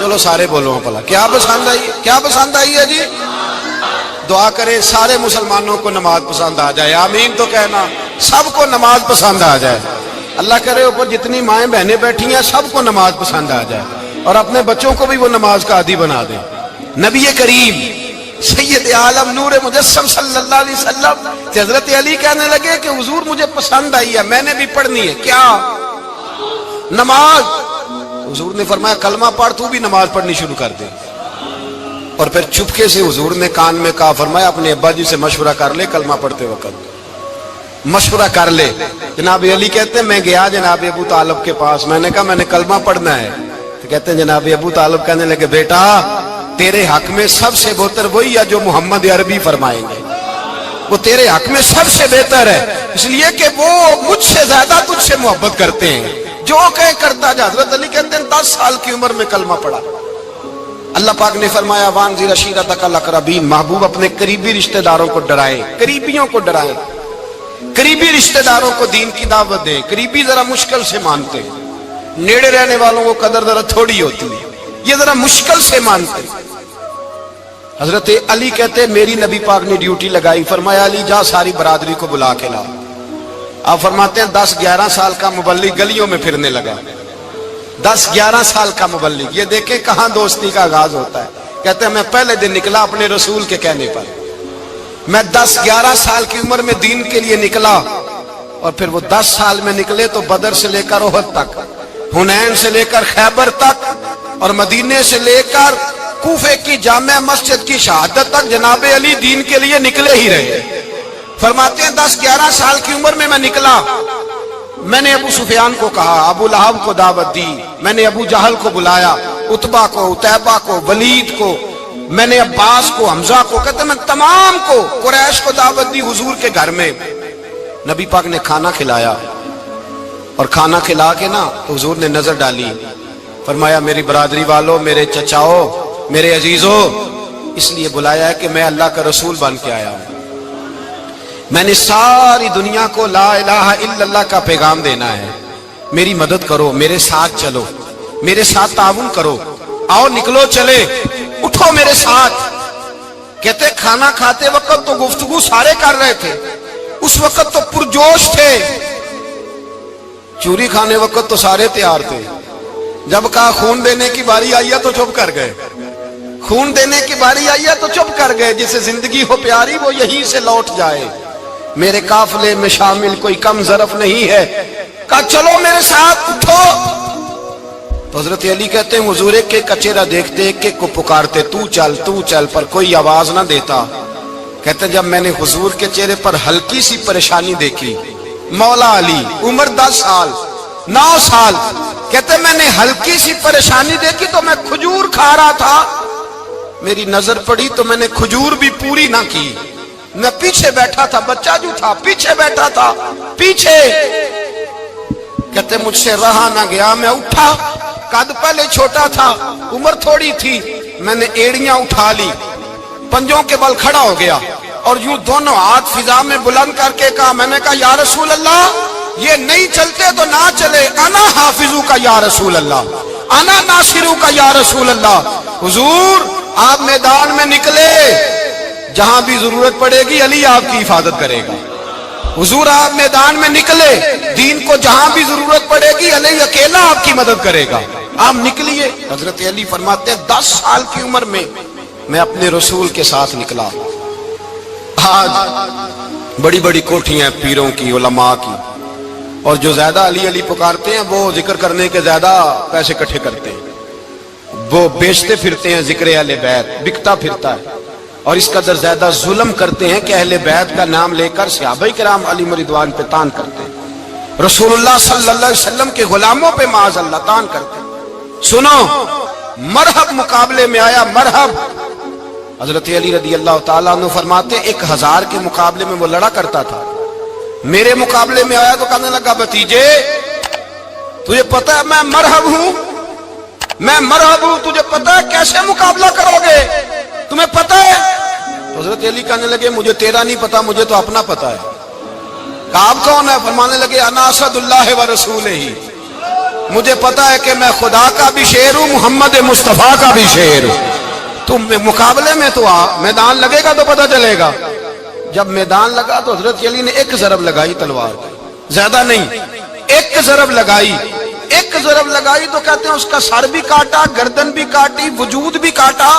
چلو سارے بولو پلا کیا پسند آئی ہے؟ کیا پسند آئی ہے جی؟ دعا کرے سارے مسلمانوں کو نماز پسند آ جائے، آمین تو کہنا، سب کو نماز پسند آ جائے۔ اللہ کرے اوپر جتنی مائیں بہنیں بیٹھی ہیں سب کو نماز پسند آ جائے، اور اپنے بچوں کو بھی وہ نماز کا عادی بنا دیں۔ نبی کریم سید عالم نور مجسم صلی اللہ علیہ وسلم حضرت علی کہنے لگے کہ حضور مجھے پسند آئی ہے، میں نے بھی پڑھنی ہے، کیا؟ نماز۔ حضور نے فرمایا کلمہ پڑھ، تو بھی نماز پڑھنی شروع کر دے۔ اور پھر چپکے سے حضور نے کان میں کہا، فرمایا اپنے ابا جی سے مشورہ کر لے کلمہ پڑھتے وقت، مشورہ کر لے۔ جناب علی کہتے ہیں میں گیا جناب ابو طالب کے پاس، میں نے کہا میں نے کلمہ پڑھنا ہے، تو کہتے ہیں جناب ابو طالب کہنے لگے بیٹا تیرے حق میں سب سے بہتر وہی ہے جو محمد عربی فرمائیں گے، وہ تیرے حق میں سب سے بہتر ہے، اس لیے کہ وہ مجھ سے زیادہ تجھ سے محبت کرتے ہیں، جو کہیں کرتا جا۔ حضرت علی کہتے ہیں 10 سال کی عمر میں کلمہ پڑھا۔ اللہ پاک نے فرمایا وانذر عشیرتک الاقربین، محبوب اپنے قریبی رشتہ داروں کو ڈرائیں، قریبیوں کو ڈرائیں، قریبی رشتہ داروں کو دین کی دعوت دیں۔ قریبی ذرا مشکل سے مانتے ہیں، نیڑے رہنے والوں کو قدر ذرا تھوڑی ہوتی ہے، یہ ذرا مشکل سے مانتے ہیں۔ حضرت علی کہتے میری نبی پاک نے ڈیوٹی لگائی، فرمایا علی جا ساری برادری کو بلا کے لا۔ آپ فرماتے ہیں 10-11 سال کا مبلغ گلیوں میں پھرنے لگا، 10-11 سال کا مبلغ، یہ دیکھیں کہاں دوستی کا آغاز ہوتا ہے۔ کہتے ہیں میں پہلے دن نکلا اپنے رسول کے کہنے پر، میں 10-11 سال کی عمر میں دین کے لیے نکلا، اور پھر وہ 10 سال میں نکلے تو بدر سے لے کر احد تک، حنین سے لے کر خیبر تک، اور مدینے سے لے کر کوفے کی جامع مسجد کی شہادت تک جناب علی دین کے لیے نکلے ہی رہے۔ فرماتے ہیں 10-11 سال کی عمر میں نکلا، میں نے ابو سفیان کو کہا، ابو لہب کو دعوت دی، میں نے ابو جہل کو بلایا، عتبہ کو، عتیبہ کو، ولید کو، میں نے عباس کو، حمزہ کو، کہتے میں تمام کو، قریش کو دعوت دی حضور کے گھر میں۔ نبی پاک نے کھانا کھلایا، اور کھانا کھلا کے نا تو حضور نے نظر ڈالی، فرمایا میری برادری والوں، میرے چچاؤ، میرے عزیزوں، اس لیے بلایا ہے کہ میں اللہ کا رسول بن کے آیا ہوں، میں نے ساری دنیا کو لا الہ الا اللہ کا پیغام دینا ہے، میری مدد کرو، میرے ساتھ چلو، میرے ساتھ تعاون کرو، آؤ نکلو چلے، اٹھو میرے ساتھ۔ کہتے کھانا کھاتے وقت تو گفتگو سارے کر رہے تھے، اس وقت تو پرجوش تھے، چوری کھانے وقت تو سارے تیار تھے، جب کہا خون دینے کی باری آئی ہے تو چپ کر گئے، خون دینے کی باری آئی ہے تو چپ کر گئے، جسے زندگی ہو پیاری وہ یہیں سے لوٹ جائے، میرے قافلے میں شامل کوئی کم ظرف نہیں ہے، کہا چلو میرے ساتھ اٹھو۔ تو حضرت علی کہتے ہیں حضور ایک ایک کا چہرہ دیکھتے، ایک ایک کو پکارتے، تو چل، پر کوئی آواز نہ دیتا۔ کہتے جب میں نے حضور کے چہرے پر ہلکی سی پریشانی دیکھی، مولا علی عمر 10 سال 9 سال، کہتے میں نے ہلکی سی پریشانی دیکھی تو میں کھجور کھا رہا تھا، میری نظر پڑی تو میں نے کھجور بھی پوری نہ کی، میں پیچھے بیٹھا تھا، بچہ جو تھا پیچھے بیٹھا تھا، پیچھے۔ کہتے مجھ سے رہا نہ گیا، میں اٹھا، قد پہلے چھوٹا تھا، عمر تھوڑی تھی، میں نے ایڑیاں اٹھا لی، پنجوں کے بل کھڑا ہو گیا، اور یوں دونوں ہاتھ فضا میں بلند کر کے کہا، میں نے کہا یا رسول اللہ یہ نہیں چلتے تو نہ چلے، انا حافظو کا یا رسول اللہ، انا ناصرو کا یا رسول اللہ۔ حضور آپ میدان میں نکلے، جہاں بھی ضرورت پڑے گی علی آپ کی حفاظت کرے گا، حضور آپ میدان میں نکلے، دین کو جہاں بھی ضرورت پڑے گی علی اکیلا آپ کی مدد کرے گا، آپ نکلیے۔ حضرت علی فرماتے ہیں 10 سال کی عمر میں میں اپنے رسول کے ساتھ نکلا۔ آج بڑی بڑی کوٹھیاں پیروں کی، علماء کی، اور جو زیادہ علی علی پکارتے ہیں وہ ذکر کرنے کے زیادہ پیسے اکٹھے کرتے ہیں، وہ بیچتے پھرتے ہیں ذکر اہل بیت، بکتا پھرتا ہے، اور اس قدر زیادہ ظلم کرتے ہیں کہ اہل بیت کا نام لے کر صحابہ کرام علی رضوان پہ تان کرتے ہیں، رسول اللہ صلی اللہ علیہ وسلم کے غلاموں پہ معاذ اللہ تان کرتے ہیں۔ سنو، مرحب مقابلے میں آیا، مرحب۔ حضرت علی رضی اللہ تعالیٰ عنہ فرماتے 1000 کے مقابلے میں وہ لڑا کرتا تھا، میرے مقابلے میں آیا تو کہنے لگا بھتیجے تجھے پتا ہے میں مرحب ہوں، میں مرحب ہوں، تجھے پتا ہے کیسے مقابلہ کرو گے، تمہیں پتا ہے؟ تو حضرت علی کہنے لگے مجھے تیرا نہیں پتا، مجھے تو اپنا پتا ہے۔ کہا آپ کون ہے؟ فرمانے لگے انا اسد اللہ و رسول ہی، مجھے پتا ہے کہ میں خدا کا بھی شیر ہوں، محمد مصطفیٰ کا بھی شیر ہوں۔ تم مقابلے میں تو آ، میدان لگے گا تو پتہ چلے گا۔ جب میدان لگا تو حضرت علی نے ایک ضرب لگائی تلوار کی، زیادہ نہیں، ایک ضرب لگائی۔ ایک ضرب لگائی تو کہتے ہیں اس کا سر بھی کاٹا، گردن بھی کاٹی، وجود بھی کاٹا،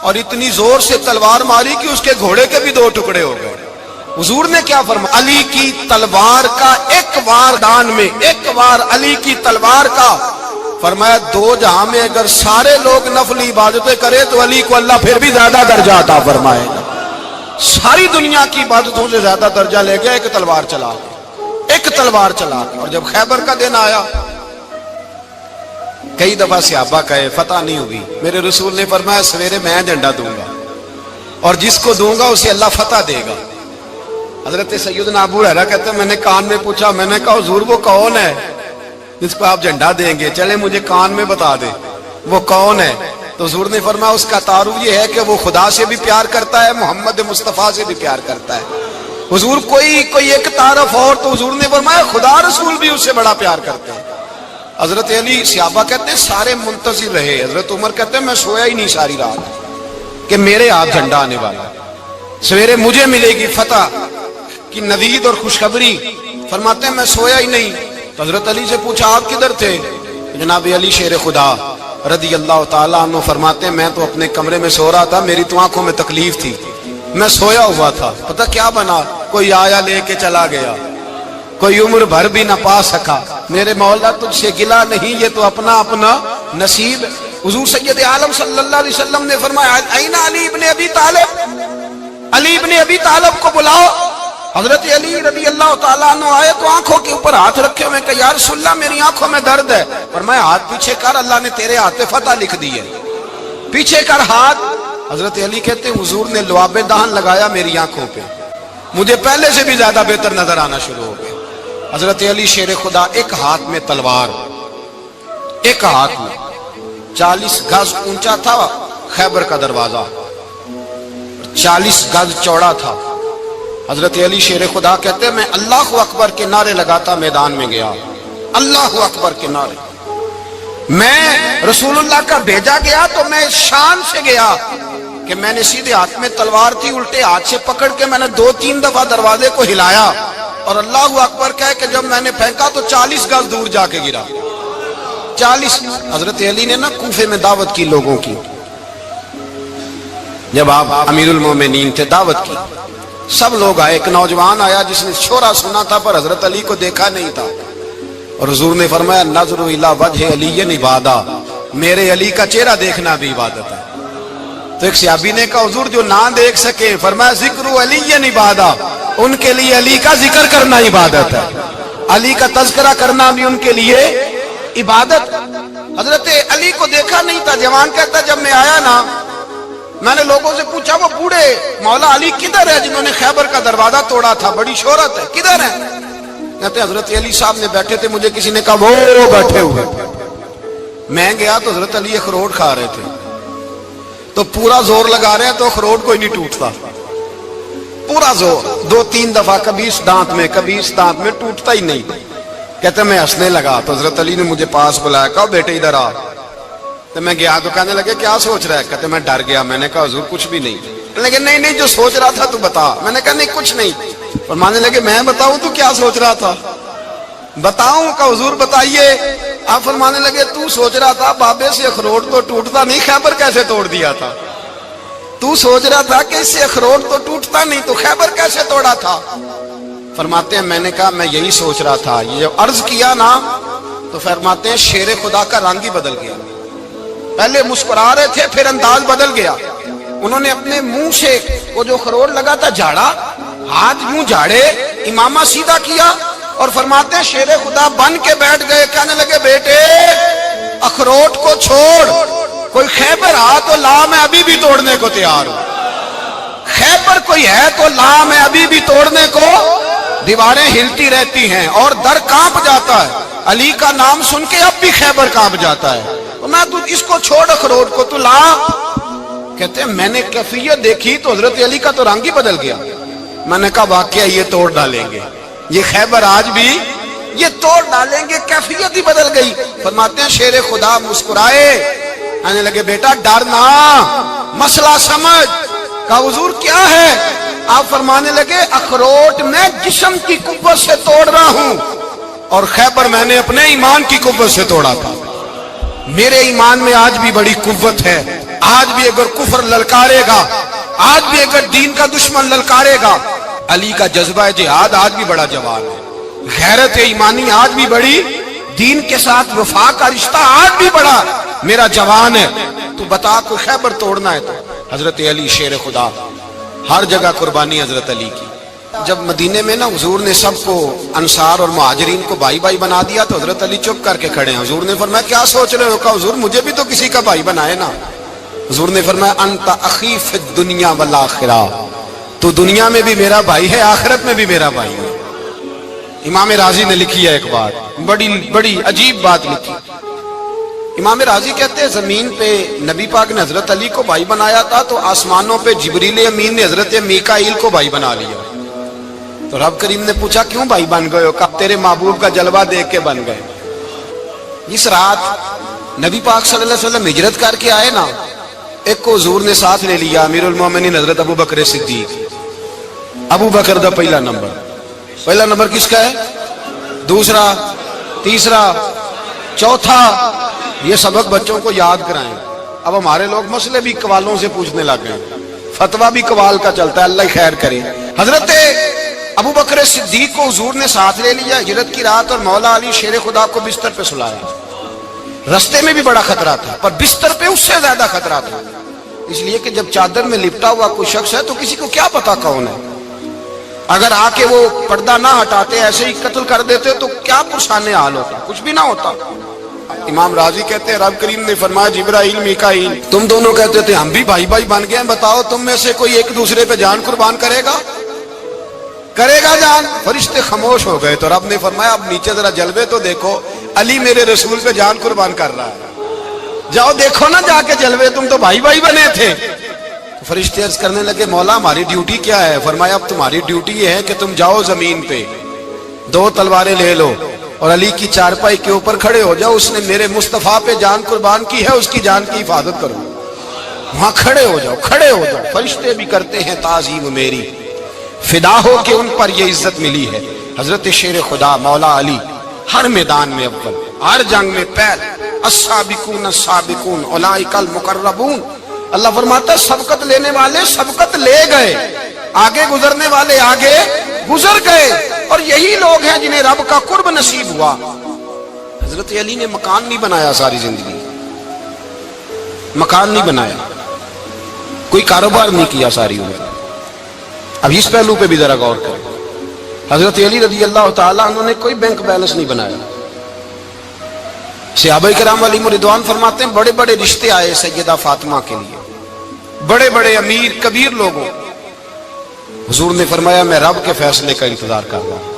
اور اتنی زور سے تلوار ماری کہ اس کے گھوڑے کے بھی دو ٹکڑے ہو گئے۔ حضور نے کیا فرمایا؟ علی کی تلوار کا ایک وار دان میں، ایک وار علی کی تلوار کا، فرمایا دو جہاں میں اگر سارے لوگ نفل عبادتیں کرے تو علی کو اللہ پھر بھی زیادہ درجہ عطا فرمائے گا۔ ساری دنیا کی عبادتوں سے زیادہ درجہ لے گیا ایک تلوار چلا کے، ایک تلوار چلا کے۔ اور جب خیبر کا دن آیا، کئی دفعہ صحابہ کہے فتح نہیں ہوئی، میرے رسول نے فرمایا سویرے میں جھنڈا دوں گا اور جس کو دوں گا اسے اللہ فتح دے گا۔ حضرت سیدنا ابو ہریرہ کہتے ہیں میں نے کان میں پوچھا، میں نے کہا حضور وہ کون ہے جس کو آپ جھنڈا دیں گے؟ چلے مجھے کان میں بتا دے وہ کون ہے۔ تو حضور نے فرمایا اس کا تعارف یہ ہے کہ وہ خدا سے بھی پیار کرتا ہے، محمد مصطفیٰ سے بھی پیار کرتا ہے۔ حضور کوئی ایک تعارف اور، تو حضور نے فرمایا خدا رسول بھی اس سے بڑا پیار کرتے ہیں۔ حضرت علی، صحابہ کہتے ہیں سارے منتظر رہے۔ حضرت عمر کہتے ہیں میں سویا ہی نہیں ساری رات کہ میرے ہاتھ جھنڈا آنے والا، سویرے مجھے ملے گی فتح کی نوید اور خوشخبری۔ فرماتے ہیں میں سویا ہی نہیں۔ تو حضرت علی سے پوچھا آپ کدھر تھے؟ جناب علی شیر خدا رضی اللہ تعالیٰ عنہ فرماتے ہیں میں تو اپنے کمرے میں سو رہا تھا، میری تو آنکھوں میں تکلیف تھی، میں سویا ہوا تھا، پتہ کیا بنا، کوئی آیا لے کے چلا گیا، کوئی عمر بھر بھی نہ پا سکا۔ میرے مولا تجھ سے گلا نہیں، یہ تو اپنا اپنا نصیب۔ حضور سید عالم صلی اللہ علیہ وسلم نے فرمایا این علی ابن ابی طالب، علی ابن ابی طالب کو بلاؤ۔ حضرت علی رضی اللہ تعالیٰ عنہ آئے تو آنکھوں کے اوپر ہاتھ رکھے ہوئے کہ یا رسول اللہ میری آنکھوں میں درد ہے۔ فرمایا ہاتھ پیچھے کر، اللہ نے تیرے ہاتھ پہ فتح لکھ دی ہے، پیچھے کر ہاتھ۔ حضرت علی کہتے ہیں حضور نے لعاب دہن لگایا میری آنکھوں پہ، مجھے پہلے سے بھی زیادہ بہتر نظر آنا شروع ہو گیا۔ حضرت علی شیر خدا، ایک ہاتھ میں تلوار، ایک ہاتھ میں 40 گز اونچا تھا خیبر کا دروازہ، 40 گز چوڑا تھا۔ حضرت علی شیر خدا کہتے ہیں میں اللہ اکبر کے نعرے لگاتا میدان میں گیا، اللہ اکبر کے نعرے۔ میں رسول اللہ کا بھیجا گیا تو میں شان سے گیا کہ میں نے سیدھے ہاتھ میں تلوار تھی، الٹے ہاتھ سے پکڑ کے میں نے 2-3 دفعہ دروازے کو ہلایا اور اللہ اکبر کہہ کہ جب میں نے پھینکا تو 40 گز دور جا کے گرا، 40۔ حضرت علی نے نا کوفے میں دعوت کی لوگوں کی، جب آپ امیر المومنین تھے، دعوت کی، سب لوگ آئے۔ ایک نوجوان آیا جس نے شورا سنا تھا پر حضرت علی کو دیکھا نہیں تھا، اور حضور نے فرمایا نظر الی وجہ علی عبادہ، میرے علی کا چہرہ دیکھنا بھی عبادت ہے۔ تو ایک صحابی نے کہا حضور جو نہ دیکھ سکے، فرمایا ذکر علی عبادہ، ان کے لیے علی کا ذکر کرنا عبادت ہے، علی کا تذکرہ کرنا بھی ان کے لیے عبادت۔ حضرت علی کو دیکھا نہیں تھا۔ جوان کہتا جب میں آیا نا، میں نے لوگوں سے پوچھا وہ بوڑھے مولا علی کدھر ہے جنہوں نے خیبر کا دروازہ توڑا تھا، بڑی شہرت ہے، کدھر ہے؟ کہتے ہیں حضرت علی صاحب نے بیٹھے تھے، مجھے کسی نے کہا وہ بیٹھے ہوئے۔ میں گیا تو حضرت علی اخروٹ کھا رہے تھے، تو پورا زور لگا رہے ہیں تو اخروٹ کوئی نہیں ٹوٹتا، پورا زور 2-3 دفعہ، کبھی اس دانت میں کبھی اس دانت میں، ٹوٹتا ہی نہیں۔ کہتے میں ہنسنے لگا تو حضرت علی نے مجھے پاس بلایا، کہا بیٹے ادھر آ۔ تو میں گیا تو کہنے لگے کیا سوچ رہا ہے؟ کہتے میں ڈر گیا۔ میں نے کہا حضور کچھ بھی نہیں۔ لیکن نہیں جو سوچ رہا تھا تو بتا۔ میں نے کہا نہیں کچھ نہیں۔ فرمانے لگے میں بتاؤں تو کیا سوچ رہا تھا؟ بتاؤں؟ کہ حضور بتائیے۔ آپ فرمانے لگے تو سوچ رہا تھا بابے سے اخروٹ تو ٹوٹتا نہیں، خیبر کیسے توڑ دیا تھا؟ تو سوچ رہا تھا کہ اس سے اخروٹ تو ٹوٹتا نہیں تو خیبر کیسے توڑا تھا؟ فرماتے ہیں میں نے کہا میں یہی سوچ رہا تھا۔ یہ جب عرض کیا نا تو فرماتے ہیں شیر خدا کا رنگ ہی بدل گیا، پہلے مسکرا رہے تھے پھر انداز بدل گیا۔ انہوں نے اپنے منہ سے وہ جو خروٹ لگا تھا جھاڑا، ہاتھ یوں جھاڑے، امامہ سیدھا کیا اور فرماتے ہیں شیر خدا بن کے بیٹھ گئے۔ کہنے لگے بیٹے اخروٹ کو چھوڑ، کوئی خیبر آ تو لا، میں ابھی بھی توڑنے کو تیار ہوں۔ خیبر کوئی ہے تو لا، میں ابھی بھی توڑنے کو۔ دیواریں ہلتی رہتی ہیں اور در کانپ جاتا ہے، علی کا نام سن کے اب بھی خیبر کانپ جاتا ہے۔ میں تو اس کو چھوڑ اخروٹ کو تو لا۔ کہتے ہیں میں نے کیفیت دیکھی تو حضرت علی کا تو رنگ ہی بدل گیا۔ میں نے کہا واقعہ یہ توڑ ڈالیں گے، یہ خیبر آج بھی یہ توڑ ڈالیں گے، کیفیت ہی بدل گئی۔ فرماتے ہیں شیر خدا مسکرائے، آنے لگے بیٹا ڈرنا، مسئلہ سمجھ۔ کہا حضور کیا ہے؟ آپ فرمانے لگے اخروٹ میں جسم کی قوت سے توڑ رہا ہوں، اور خیبر میں نے اپنے ایمان کی قوت سے توڑا تھا۔ میرے ایمان میں آج بھی بڑی قوت ہے، آج بھی اگر کفر للکارے گا، آج بھی اگر دین کا دشمن للکارے گا، علی کا جذبہ جہاد آج بھی بڑا جوان ہے، غیرت ایمانی آج بھی بڑی، دین کے ساتھ وفا کا رشتہ آج بھی بڑا میرا جوان ہے۔ تو بتا کو خیبر توڑنا ہے تو حضرت علی شیر خدا، ہر جگہ قربانی حضرت علی کی۔ جب مدینے میں نا حضور نے سب کو انصار اور مہاجرین کو بھائی بھائی بنا دیا تو حضرت علی چپ کر کے کھڑے ہیں۔ حضور نے فرمایا کیا سوچ رہے ہو؟ کہا حضور مجھے بھی تو کسی کا بھائی بنائے نا۔ حضور نے فرمایا انت اخی فی الدنیا والآخرہ، تو دنیا میں بھی میرا بھائی ہے، آخرت میں بھی میرا بھائی ہے۔ امام راضی نے لکھی ہے ایک بات، بڑی عجیب بات لکھی۔ امام راضی کہتے ہیں زمین پہ نبی پاک نے حضرت علی کو بھائی بنایا تھا تو آسمانوں پہ جبریل امین نے حضرت میکائیل کو بھائی بنا لیا۔ تو رب کریم نے پوچھا کیوں بھائی بن گئے ہو؟ کہا تیرے محبوب کا جلوہ دیکھ کے بن گئے۔ اس رات نبی پاک صلی اللہ علیہ وسلم ہجرت کر کے آئے نا، ایک کو حضور نے ساتھ لے لیا، امیر المومنین حضرت ابو بکر صدیق۔ ابو بکر دا پہلا نمبر کس کا ہے؟ دوسرا، تیسرا، چوتھا، یہ سبق بچوں کو یاد کرائیں۔ اب ہمارے لوگ مسئلے بھی قوالوں سے پوچھنے لگ گئے، فتویٰ بھی قوال کا چلتا ہے، اللہ خیر کرے۔ حضرت ابو بکر صدیق کو حضور نے ساتھ لے لیا ہجرت کی رات، اور مولا علی شیر خدا کو بستر پہ سلایا۔ رستے میں بھی بڑا خطرہ تھا، پر بستر پہ اس سے زیادہ خطرہ تھا، اس لیے کہ جب چادر میں لپٹا ہوا کوئی شخص ہے تو کسی کو کیا پتا کون ہے، اگر آ کے وہ پردہ نہ ہٹاتے ایسے ہی قتل کر دیتے تو کیا پرسان حال ہوتا، کچھ بھی نہ ہوتا۔ امام راضی کہتے ہیں رب کریم نے فرمایا جبرائیل میکائیل تم دونوں کہتے تھے ہم بھی بھائی بھائی بن گئے ہیں، بتاؤ تم میں سے کوئی ایک دوسرے پہ جان قربان کرے گا جان؟ فرشتے خاموش ہو گئے تو رب نے فرمایا اب نیچے ذرا جلوے تو دیکھو، علی میرے رسول پہ جان قربان کر رہا ہے، جاؤ دیکھو نا جا کے جلوے، تم تو بھائی بھائی بنے تھے۔ فرشتے عرض کرنے لگے مولا ہماری ڈیوٹی کیا ہے؟ فرمایا اب تمہاری ڈیوٹی یہ ہے کہ تم جاؤ زمین پہ، دو تلواریں لے لو اور علی کی چارپائی کے اوپر کھڑے ہو جاؤ، اس نے میرے مصطفیٰ پہ جان قربان کی ہے، اس کی جان کی حفاظت کرو۔ وہاں کھڑے ہو جاؤ۔ فرشتے بھی کرتے ہیں تعظیم میری، فدا ہو کہ ان پر یہ عزت ملی ہے۔ حضرت شیر خدا مولا علی ہر میدان میں اول، ہر جنگ میں پہل، السابقون السابقون اولئک المقربون۔ اللہ فرماتا ہے سبقت لینے والے سبقت لے گئے، آگے گزرنے والے آگے گزر گئے، اور یہی لوگ ہیں جنہیں رب کا قرب نصیب ہوا۔ حضرت علی نے مکان نہیں بنایا، ساری زندگی مکان نہیں بنایا، کوئی کاروبار نہیں کیا ساری عمر۔ اب اس پہلو پہ بھی ذرا غور کریں، حضرت علی رضی اللہ تعالیٰ انہوں نے کوئی بینک بیلنس نہیں بنایا۔ صحابہ کرام علیہم رضوان فرماتے ہیں بڑے بڑے رشتے آئے سیدہ فاطمہ کے لیے، بڑے بڑے امیر کبیر لوگوں، حضور نے فرمایا میں رب کے فیصلے کا انتظار کر رہا ہوں۔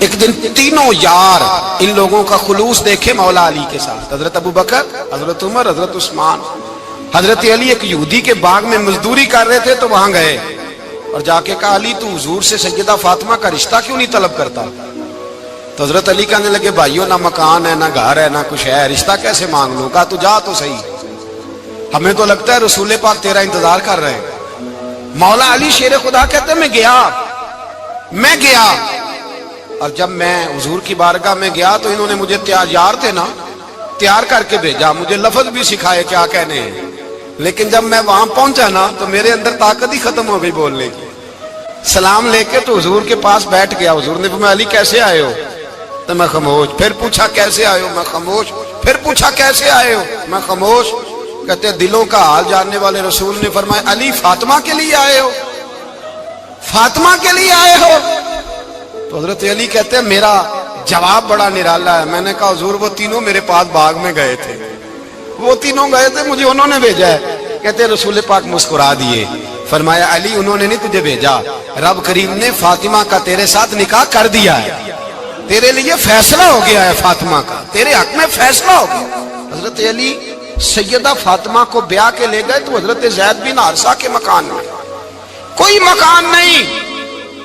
ایک دن تینوں یار ان لوگوں کا خلوص دیکھے مولا علی کے ساتھ، حضرت ابو بکر، حضرت عمر، حضرت عثمان۔ حضرت علی ایک یہودی کے باغ میں مزدوری کر رہے تھے تو وہاں گئے اور جا کے کہا علی تو حضور سے سیدہ فاطمہ کا رشتہ کیوں نہیں طلب کرتا؟ تو حضرت علی کہنے لگے بھائیو نہ مکان ہے، نہ گھر ہے، نہ کچھ ہے، رشتہ کیسے مانگ لوں؟ کہا تو جا تو صحیح، ہمیں تو لگتا ہے رسول پاک تیرا انتظار کر رہے ہیں۔ مولا علی شیر خدا کہتے ہیں میں گیا اور جب میں حضور کی بارگاہ میں گیا تو انہوں نے مجھے یار تھے نا تیار کر کے بھیجا، مجھے لفظ بھی سکھائے کیا کہنے ہیں، لیکن جب میں وہاں پہنچا نا تو میرے اندر طاقت ہی ختم ہو گئی بولنے کی۔ سلام لے کے تو حضور کے پاس بیٹھ گیا، حضور نے فرمایا علی کیسے آئے ہو؟ تو میں خاموش، پھر پوچھا کیسے آئے ہو؟ میں خاموش، پھر پوچھا کیسے آئے ہو؟ میں خاموش۔ کہتے ہیں دلوں کا حال جاننے والے رسول نے فرمایا علی فاطمہ کے لیے آئے ہو؟ فاطمہ کے لیے آئے ہو؟ تو حضرت علی کہتے ہیں میرا جواب بڑا نرالا ہے۔ میں نے کہا حضور وہ تینوں میرے پاس باغ میں گئے تھے، وہ تینوں گئے تھے، مجھے انہوں نے بھیجا ہے۔ کہتے ہیں رسول پاک مسکرا دیے، فرمایا علی انہوں نے نہیں تجھے بھیجا، رب کریم نے فاطمہ کا تیرے ساتھ نکاح کر دیا ہے، تیرے لیے فیصلہ ہو گیا ہے، فاطمہ کا تیرے حق میں فیصلہ ہو گیا۔ حضرت علی سیدہ فاطمہ کو بیاہ کے لے گئے تو حضرت زید بن حارثہ کے مکان میں، کوئی مکان نہیں،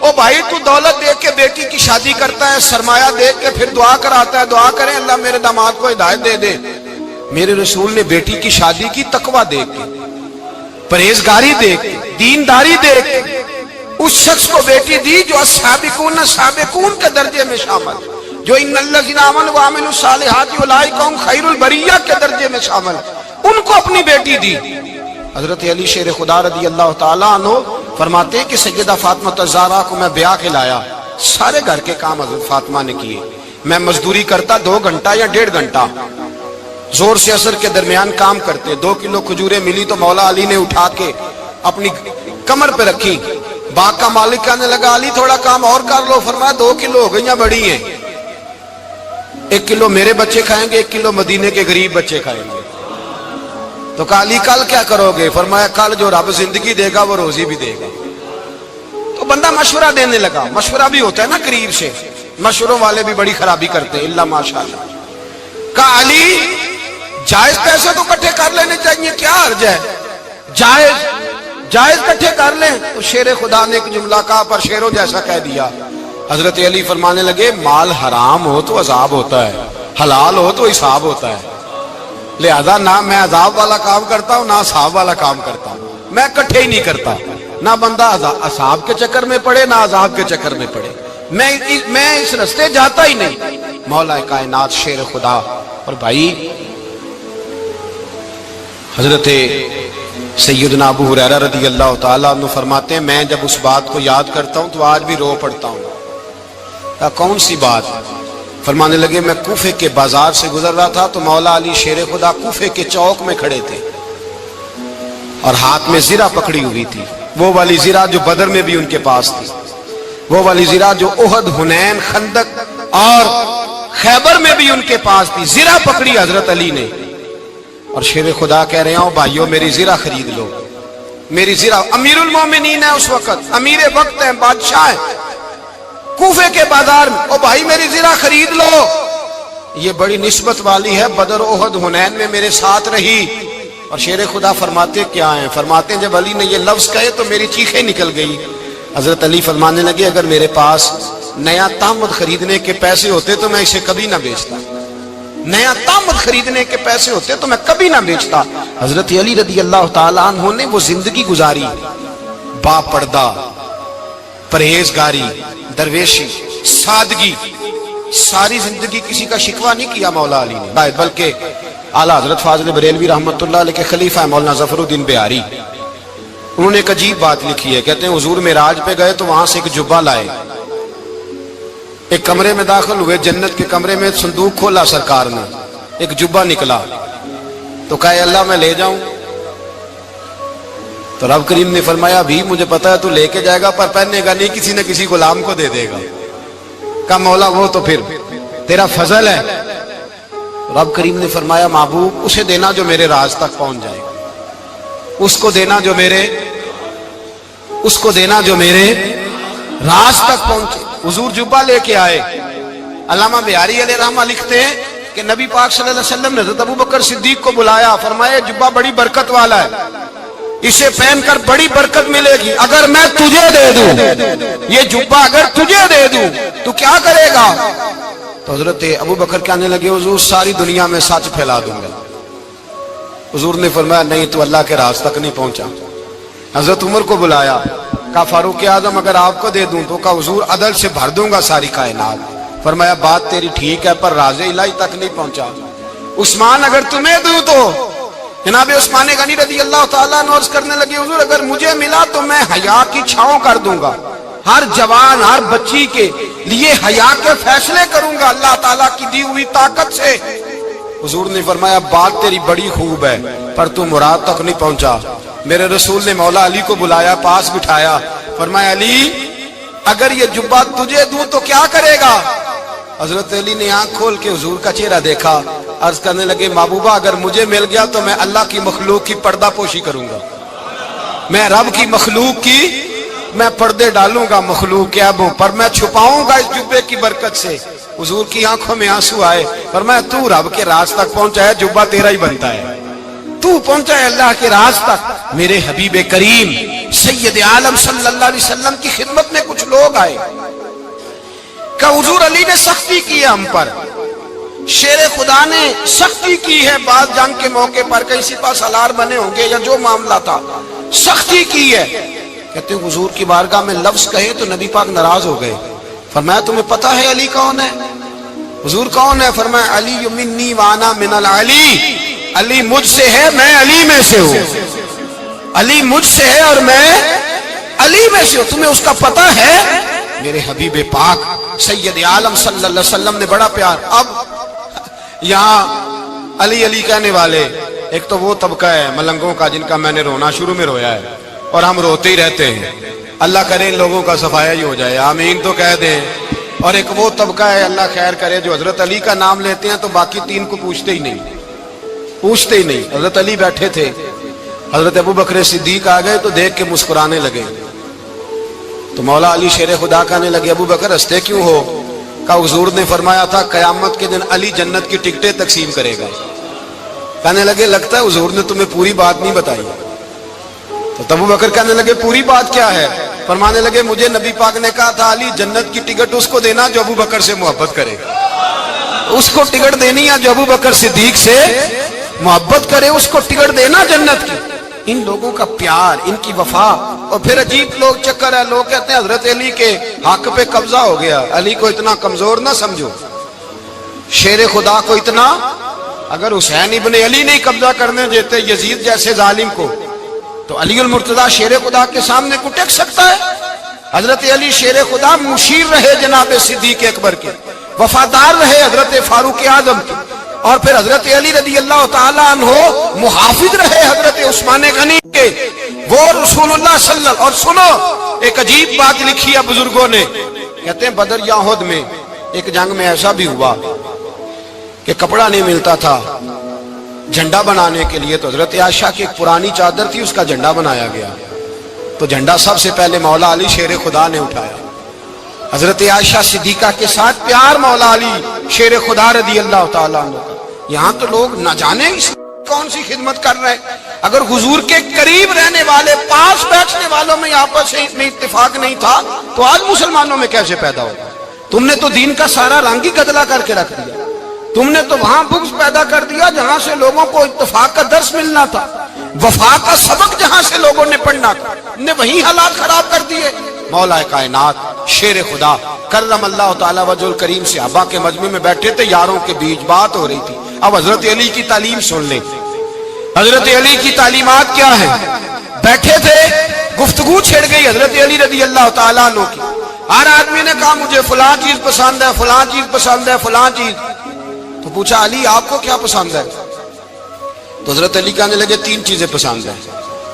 او بھائی تو دولت دیکھ کے بیٹی کی شادی کرتا ہے، سرمایہ دیکھ کے پھر دعا کراتا ہے، دعا کریں اللہ میرے داماد کو ہدایت دے دے۔ میرے رسول نے بیٹی کی شادی کی تقوی دیکھ کے، پرہیزگاری دیکھ کے، دینداری دیکھ کے، اس شخص کو بیٹی دی جو السابقون السابقون کے درجے میں شامل، جو ان الذین آمنوا وعملوا الصالحات اولئک هم خیر البریہ کے درجے میں شامل، ان کو اپنی بیٹی دی۔ حضرت علی شیر خدا رضی اللہ تعالیٰ عنہ فرماتے ہیں کہ سیدہ فاطمہ الزہرا کو میں بیاہ کے لایا، سارے گھر کے کام حضرت فاطمہ نے کیے، میں مزدوری کرتا 2 گھنٹہ یا 1.5 گھنٹہ، زور سے عصر کے درمیان کام کرتے، 2 کلو کھجوریں ملی تو مولا علی نے اٹھا کے اپنی کمر پہ رکھی، باغ کا مالک کہنے لگا علی تھوڑا کام اور کر لو، فرمایا 2 کلو ہو گئیں بڑی ہیں، 1 کلو میرے بچے کھائیں گے، 1 کلو مدینے کے غریب بچے کھائیں گے۔ تو کہا علی کل کیا کرو گے؟ فرمایا کل جو رب زندگی دے گا وہ روزی بھی دے گا۔ تو بندہ مشورہ دینے لگا، مشورہ بھی ہوتا ہے نا قریب سے، مشوروں والے بھی بڑی خرابی کرتے ہیں، اللہ ماشاءاللہ۔ کہا علی جائز پیسے تو کٹھے کر لینے چاہیے، کیا حرج ہے، جائز کٹھے کر لیں۔ تو شیر خدا نے ایک جملہ کہا پر شیروں جیسا کہہ دیا۔ حضرت علی فرمانے لگے مال حرام ہو تو عذاب ہوتا ہے، حلال ہو تو حساب ہوتا ہے، لہذا نہ میں عذاب والا کام کرتا ہوں نہ حساب والا کام کرتا ہوں، میں کٹھے ہی نہیں کرتا، نہ بندہ حساب کے چکر میں پڑے نہ عذاب کے چکر میں پڑے، میں اس رستے جاتا ہی نہیں۔ مولا کائنات شیر خدا۔ اور بھائی حضرت سیدنا ابو ہریرہ رضی اللہ تعالیٰ عنہ فرماتے ہیں میں جب اس بات کو یاد کرتا ہوں تو آج بھی رو پڑتا ہوں۔ کون سی بات؟ فرمانے لگے میں کوفے کے بازار سے گزر رہا تھا تو مولا علی شیر خدا کوفے کے چوک میں کھڑے تھے اور ہاتھ میں زرہ پکڑی ہوئی تھی، وہ والی زرہ جو بدر میں بھی ان کے پاس تھی، وہ والی زرہ جو احد، حنین، خندق اور خیبر میں بھی ان کے پاس تھی، زرہ پکڑی حضرت علی نے اور شیر خدا کہہ رہے ہوں بھائیو میری زرہ خرید لو، میری زرہ۔ امیر المومنین ہے اس وقت، امیر وقت ہے، بادشاہ ہے کوفے کے بازار میں، او بھائی میری زرہ خرید لو، یہ بڑی نسبت والی ہے، بدر، احد، حنین میں میرے ساتھ رہی۔ اور شیر خدا فرماتے کیا ہیں؟ فرماتے ہیں جب علی نے یہ لفظ کہے تو میری چیخیں نکل گئی۔ حضرت علی فرمانے لگے اگر میرے پاس نیا تامد خریدنے کے پیسے ہوتے تو میں اسے کبھی نہ بیچتا، نیا تامد خریدنے کے پیسے ہوتے تو میں کبھی نہ بیچتا۔ حضرت علی رضی اللہ تعالیٰ عنہ نے وہ زندگی گزاری، با پردہ، پرہیزگاری، درویشی، سادگی، ساری زندگی کسی کا شکوہ نہیں کیا مولا علی نے، بلکہ اعلیٰ حضرت فاضل بریلوی رحمت اللہ علیہ کے خلیفہ مولانا ظفر الدین بہاری، انہوں نے ایک عجیب بات لکھی ہے، کہتے ہیں حضور معراج پہ گئے تو وہاں سے ایک جبہ لائے، ایک کمرے میں داخل ہوئے، جنت کے کمرے میں صندوق کھولا سرکار نے، ایک جبہ نکلا تو کہا اللہ میں لے جاؤں؟ تو رب کریم نے فرمایا بھی مجھے پتا ہے تو لے کے جائے گا پر پہننے گا نہیں، کسی نہ کسی غلام کو دے دے گا۔ کہا مولا وہ تو پھر تیرا فضل ہے۔ رب کریم نے فرمایا محبوب اسے دینا جو میرے راز تک پہنچ جائے، اس کو دینا جو میرے راز تک پہنچے۔ حضور جبہ لے کے آئے۔ علامہ بہاری علیہ رحمہ لکھتے ہیں کہ نبی پاک صلی اللہ علیہ وسلم نے حضرت ابوبکر صدیق کو بلایا، فرمایا جبہ بڑی برکت والا ہے، اسے پہن کر بڑی برکت ملے گی، اگر میں تجھے دے دوں یہ جبہ، اگر تجھے دے دوں تو کیا کرے گا؟ تو حضرت ابوبکر کہنے لگے حضور ساری دنیا میں سچ پھیلا دوں گا۔ حضور نے فرمایا نہیں تو اللہ کے راز تک نہیں پہنچا۔ حضرت عمر کو بلایا، کہا فاروق اعظم اگر آپ کو دے دوں تو کہا حضور عدل سے بھر دوں گا ساری کائنات۔ فرمایا بات تیری ٹھیک ہے پر راز الہی تک نہیں پہنچا۔ عثمان اگر تمہیں دوں تو جناب عثمان غنی رضی اللہ تعالیٰ عنہ عرض کرنے لگے حضور اگر مجھے ملا تو میں حیا کی چھاؤں کر دوں گا، ہر جوان ہر بچی کے لیے حیا کے فیصلے کروں گا اللہ تعالیٰ کی دی ہوئی طاقت سے۔ حضور نے فرمایا بات تیری بڑی خوب ہے پر تو مراد تک نہیں پہنچا۔ میرے رسول نے مولا علی کو بلایا، پاس بٹھایا، فرمایا علی اگر یہ جبہ تجھے دوں تو کیا کرے گا؟ حضرت علی نے آنکھ کھول کے حضور کا چہرہ دیکھا، عرض کرنے لگے محبوبہ اگر مجھے مل گیا تو میں اللہ کی مخلوق کی پردہ پوشی کروں گا، میں رب کی مخلوق کی میں پردے ڈالوں گا مخلوق کے عیبوں پر، میں چھپاؤں گا اس جبے کی برکت سے۔ حضور کی آنکھوں میں آنسو آئے، فرمایا تو رب کے راز تک پہنچا ہے، جبہ تیرا ہی بنتا ہے، تو پہنچا ہے اللہ کے راز تک۔ میرے حبیب کریم سید عالم صلی اللہ علیہ وسلم کی خدمت میں کچھ لوگ آئے کہ حضور علی نے سختی کی ہے ہم پر، شیر خدا نے سختی کی ہے، بعض جنگ کے موقع پر کہیں سپہ سالار بنے ہوں گے یا جو معاملہ تھا سختی کی ہے۔ کہتے ہیں حضور کی بارگاہ میں لفظ کہے تو نبی پاک ناراض ہو گئے۔ فرمایا تمہیں پتہ ہے علی کون ہے؟ حضور کون ہے؟ فرمایا علی منی وانا من العلی، علی مجھ سے ہے میں علی میں سے ہوں، علی مجھ سے ہے اور میں علی میں سے ہوں، تمہیں اس کا پتہ ہے؟ میرے حبیب پاک سید عالم صلی اللہ علیہ وسلم نے بڑا پیار۔ اب یہاں علی علی کہنے والے ایک تو وہ طبقہ ہے ملنگوں کا جن کا میں نے رونا شروع میں رویا ہے اور ہم روتے ہی رہتے ہیں، اللہ کرے ان لوگوں کا صفایا ہی ہو جائے، آمین تو کہہ دیں۔ اور ایک وہ طبقہ ہے اللہ خیر کرے جو حضرت علی کا نام لیتے ہیں تو باقی تین کو پوچھتے ہی نہیں، پوچھتے ہی نہیں۔ حضرت علی بیٹھے تھے، حضرت ابو بکر صدیق آ گئے تو دیکھ کے مسکرانے لگے، تو مولا علی شیر خدا کہنے لگے ابو بکر ہنستے کیوں ہو؟ کہا حضور نے فرمایا تھا قیامت کے دن علی جنت کی ٹکٹیں تقسیم کرے گا۔ کہنے لگے لگتا ہے حضور نے تمہیں پوری بات نہیں بتائی۔ تو ابو بکر کہنے لگے پوری بات کیا ہے؟ فرمانے لگے مجھے نبی پاک نے کہا تھا علی جنت کی ٹکٹ اس کو دینا جو ابو بکر سے محبت کرے، اس کو ٹکٹ دینی ہے جو ابو بکر صدیق سے محبت کرے، اس کو ٹکٹ دینا جنت کی۔ ان لوگوں کا پیار، ان کی وفا۔ اور پھر عجیب لوگ چکر ہے، لوگ کہتے ہیں حضرت علی کے حق پہ قبضہ ہو گیا، علی کو اتنا کمزور نہ سمجھو، شیر خدا کو اتنا، اگر حسین ابن علی نہیں قبضہ کرنے دیتے یزید جیسے ظالم کو تو علی المرتضیٰ شیر خدا کے سامنے کو ٹک سکتا ہے؟ حضرت علی شیر خدا مشیر رہے جناب صدیق اکبر کے، وفادار رہے حضرت فاروق اعظم کے، اور پھر حضرت علی رضی اللہ تعالیٰ عنہ محافظ رہے حضرت عثمان غنی کے، وہ رسول اللہ صلی اللہ علیہ وسلم۔ اور سنو ایک عجیب بات لکھی ہے بزرگوں نے، کہتے ہیں بدر یا احد میں ایک جنگ میں ایسا بھی ہوا کہ کپڑا نہیں ملتا تھا جھنڈا بنانے کے لیے، تو حضرت عائشہ کی ایک پرانی چادر تھی، اس کا جھنڈا بنایا گیا، تو جھنڈا سب سے پہلے مولا علی شیر خدا نے اٹھایا۔ حضرت عائشہ صدیقہ کے ساتھ پیار مولا علی شیر خدا رضی اللہ تعالیٰ عنہ کا۔ یہاں تو لوگ نہ جانے کون سی خدمت کر رہے ہیں، اگر حضور کے قریب رہنے والے پاس بیٹھنے والوں میں آپس میں اتفاق نہیں تھا تو آج مسلمانوں میں کیسے پیدا ہوگا؟ تم نے تو دین کا سارا رنگ ہی گدلا کر کے رکھ دیا، تم نے تو وہاں بغض پیدا کر دیا جہاں سے لوگوں کو اتفاق کا درس ملنا تھا، وفا کا سبق جہاں سے لوگوں نے پڑھنا تھا، نے وہی حالات خراب کر دیے۔ مولا کائنات شیر خدا کرم اللہ تعالیٰ وجہ الکریم صحابہ کے مجمع میں بیٹھے تھے، یاروں کے بیچ بات ہو رہی تھی۔ اب حضرت علی کی تعلیم سن لیں، حضرت علی کی تعلیمات کیا ہے؟ بیٹھے تھے، گفتگو چھڑ گئی حضرت علی رضی اللہ تعالیٰ عنہ کی، ہر آدمی نے کہا مجھے فلاں چیز پسند ہے، فلاں چیز پسند ہے، فلاں چیز۔ تو پوچھا علی آپ کو کیا پسند ہے؟ تو حضرت علی کہنے لگے تین چیزیں پسند ہیں۔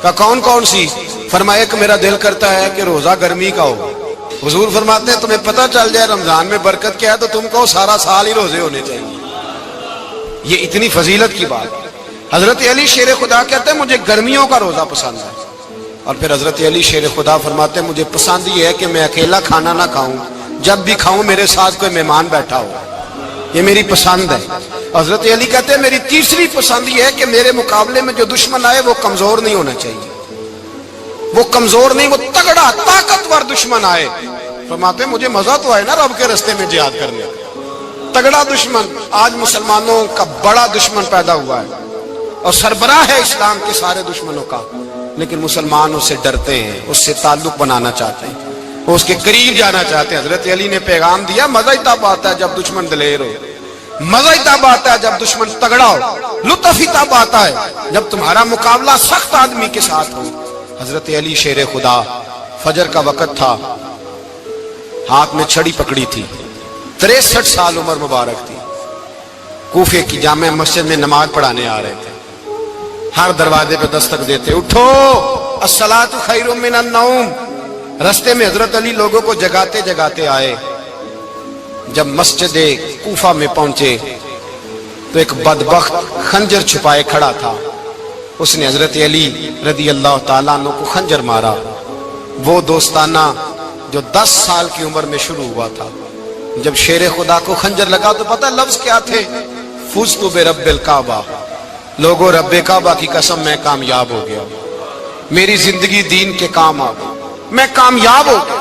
کہا کون کون سی؟ فرمایا ایک میرا دل کرتا ہے کہ روزہ گرمی کا ہو۔ حضور فرماتے ہیں تمہیں پتہ چل جائے رمضان میں برکت کیا ہے تو تم کو سارا سال ہی روزے ہونے چاہیے، یہ اتنی فضیلت کی بات۔ حضرت علی شیر خدا کہتے ہیں مجھے گرمیوں کا روزہ پسند ہے، اور پھر حضرت علی شیر خدا فرماتے ہیں مجھے پسند یہ ہے کہ میں اکیلا کھانا نہ کھاؤں، جب بھی کھاؤں میرے ساتھ کوئی مہمان بیٹھا ہو، یہ میری پسند ہے۔ حضرت علی کہتے ہیں میری تیسری پسند یہ ہے کہ میرے مقابلے میں جو دشمن آئے وہ کمزور نہیں ہونا چاہیے، وہ کمزور نہیں، وہ تگڑا طاقتور دشمن آئے۔ فرماتے ہیں مجھے مزہ تو آئے نا رب کے رستے میں جہاد کرنے کا، تگڑا دشمن۔ آج مسلمانوں کا بڑا دشمن پیدا ہوا ہے اور سربراہ ہے اسلام کے سارے دشمنوں کا، لیکن مسلمان اس سے ڈرتے ہیں، اس سے تعلق بنانا چاہتے ہیں، وہ اس کے قریب جانا چاہتے ہیں۔ حضرت علی نے پیغام دیا مزہ ہی تب آتا ہے جب دشمن دلیر ہو، مزہ ہی تب آتا ہے جب دشمن تگڑا ہو، لطف ہی تب آتا ہے جب تمہارا مقابلہ سخت آدمی کے ساتھ ہو۔ حضرت علی شیر خدا، فجر کا وقت تھا، ہاتھ میں چھڑی پکڑی تھی، 63 سال عمر مبارک تھی، کوفے کی جامع مسجد میں نماز پڑھانے آ رہے تھے، ہر دروازے پہ دستک دیتے اٹھو الصلاۃ خیر من النوم۔ رستے میں حضرت علی لوگوں کو جگاتے جگاتے آئے، جب مسجد کوفہ میں پہنچے تو ایک بدبخت خنجر چھپائے کھڑا تھا، اس نے حضرت علی رضی اللہ تعالیٰ عنہ کو خنجر مارا۔ وہ دوستانہ جو 10 سال کی عمر میں شروع ہوا تھا، جب شیر خدا کو خنجر لگا تو پتہ لفظ کیا تھے؟ فزت برب الکعبہ، لوگوں رب کعبہ کی قسم میں کامیاب ہو گیا، میری زندگی دین کے کام آ گئی، میں کامیاب ہو گیا۔